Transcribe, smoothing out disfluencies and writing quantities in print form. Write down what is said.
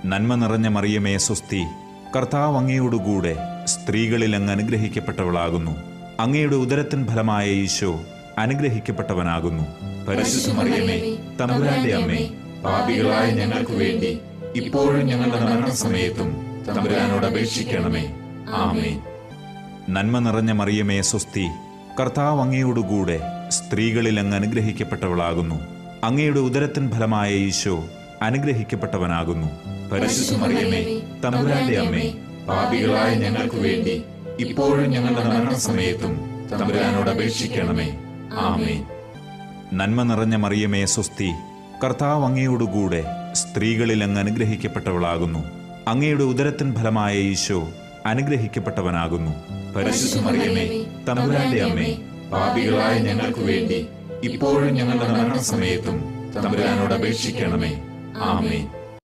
നന്മ നിറഞ്ഞ മറിയമേ സ്വസ്തി, കർത്താവ് അങ്ങയോടുകൂടെ സ്ത്രീകളിൽ അങ്ങ് അനുഗ്രഹിക്കപ്പെട്ടവളാകുന്നു. അങ്ങയുടെ ഉദരത്തിൻ ഫലമായ ഈശോ അനുഗ്രഹിക്കപ്പെട്ടവനാകുന്നു. പരിശുദ്ധ മറിയമേ, തമ്പുരാന്റെ അമ്മേ, പാപികളായ ഞങ്ങൾക്ക് വേണ്ടി ഇപ്പോഴും ഞങ്ങളുടെ മരണസമയത്തും തമ്പുരാനോട് അപേക്ഷിക്കണമേ. ആമേൻ. നന്മ നിറഞ്ഞ മറിയമേ സ്വസ്തി, കർത്താവ് അങ്ങയോടുകൂടെ സ്ത്രീകളിൽ അങ്ങ് അനുഗ്രഹിക്കപ്പെട്ടവളാകുന്നു. അങ്ങയുടെ ഉദരത്തിൻ ഫലമായ ഈശോ അനുഗ്രഹിക്കപ്പെട്ടവനാകുന്നു. പരിശുദ്ധ മറിയമേ, തമ്പുരാന്റെ അമ്മേ, പാപികളായ ഞങ്ങൾക്ക് വേണ്ടി ഇപ്പോഴും ഞങ്ങളുടെ മരണസമയത്തും തമ്പുരാനോട് അപേക്ഷിക്കണമേ. ആമേൻ. നന്മ നിറഞ്ഞ മറിയമേ സ്വസ്തി, കർത്താവ് അങ്ങയോടുകൂടെ സ്ത്രീകളിൽ അങ്ങ് അനുഗ്രഹിക്കപ്പെട്ടവളാകുന്നു. അങ്ങയുടെ ഉദരത്തിൻ ഫലമായ ഈശോ അനുഗ്രഹിക്കപ്പെട്ടവനാകുന്നു. പരിശുദ്ധ മറിയമേ, തമ്പുരാന്റെ അമ്മേ, പാപികളായ ഞങ്ങൾക്ക് വേണ്ടി ഇപ്പോഴും ഞങ്ങളുടെ മരണസമയത്തും തമ്പുരാനോട് അപേക്ഷിക്കണമേ. ആമേൻ.